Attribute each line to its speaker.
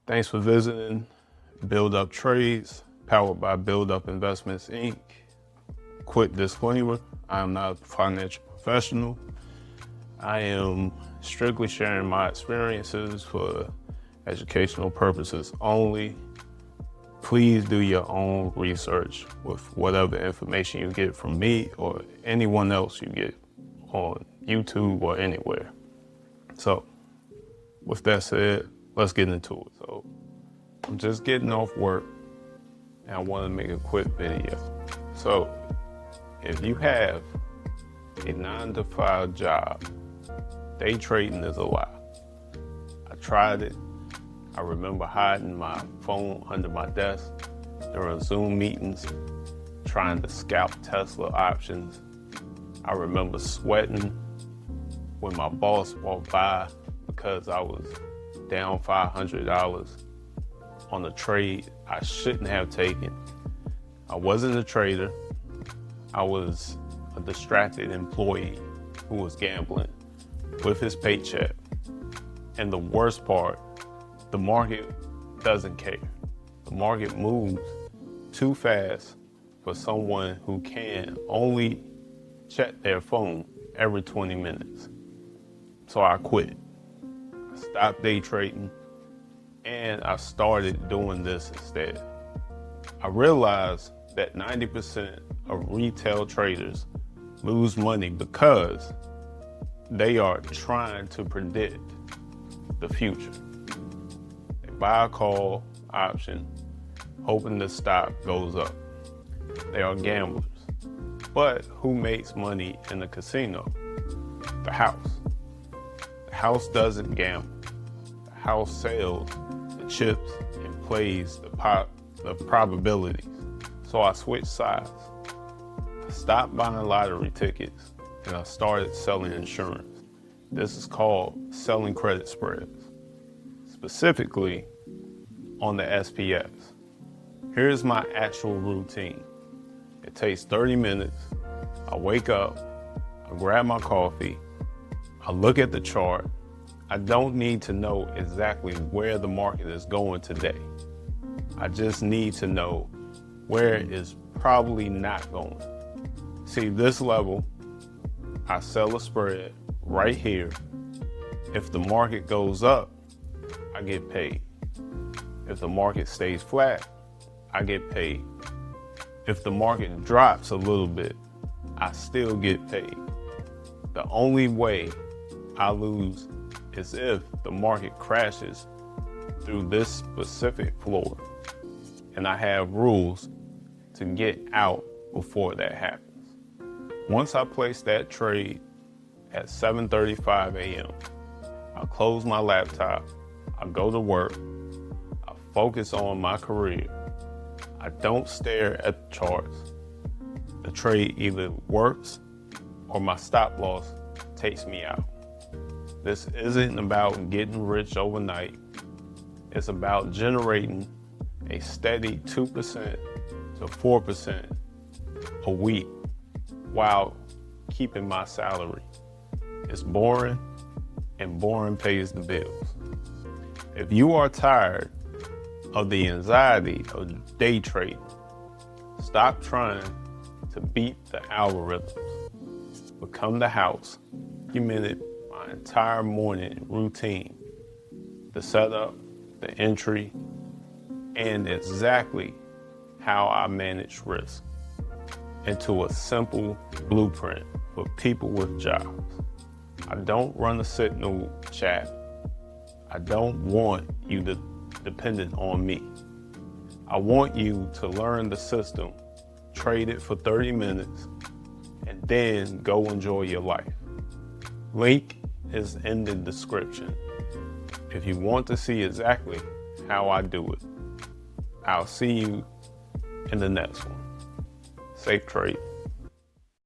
Speaker 1: Thanks for visiting Build Up Trades, powered by Build Up Investments, Inc. Quick disclaimer, I am not a financial professional. I am strictly sharing my experiences for educational purposes only. Please do your own research with whatever information you get from me or anyone else you get on YouTube or anywhere. So, with that said, let's get into it. So, I'm just getting off work and I want to make a quick video. So, if you have a 9-to-5 job, day trading is a lie. I tried it. I remember hiding my phone under my desk during Zoom meetings, trying to scalp Tesla options. I remember sweating when my boss walked by because I was down $500 on a trade I shouldn't have taken. I wasn't a trader. I was a distracted employee who was gambling with his paycheck. And the worst part, the market doesn't care. The market moves too fast for someone who can only check their phone every 20 minutes. So I quit. I stopped day trading and I started doing this instead. I realized that 90% of retail traders lose money because they are trying to predict the future. They buy a call option, hoping the stock goes up. They are gamblers. But who makes money in the casino? The house. The house doesn't gamble. The house sells the chips and plays the probabilities. So I switched sides. I stopped buying lottery tickets and I started selling insurance. This is called selling credit spreads, specifically on the SPX. Here's my actual routine. It takes 30 minutes. I wake up, I grab my coffee, I look at the chart. I don't need to know exactly where the market is going today. I just need to know where it is probably not going. See, this level, I sell a spread right here. If the market goes up, I get paid. If the market stays flat, I get paid. If the market drops a little bit, I still get paid. The only way I lose is if the market crashes through this specific floor. And I have rules to get out before that happens. Once I place that trade at 7:35 a.m., I close my laptop, I go to work, I focus on my career. I don't stare at the charts. The trade either works or my stop loss takes me out. This isn't about getting rich overnight. It's about generating a steady 2% to 4% a week while keeping my salary. It's boring, and boring pays the bills. If you are tired of the anxiety of day trading, stop trying to beat the algorithms. Become the house. Documented my entire morning routine, the setup, the entry, and exactly how I manage risk into a simple blueprint for people with jobs. I don't run a signal chat. I don't want you to dependent on me. I want you to learn the system, trade it for 30 minutes, and then go enjoy your life. Link is in the description if you want to see exactly how I do it. I'll see you in the next one. Safe trade.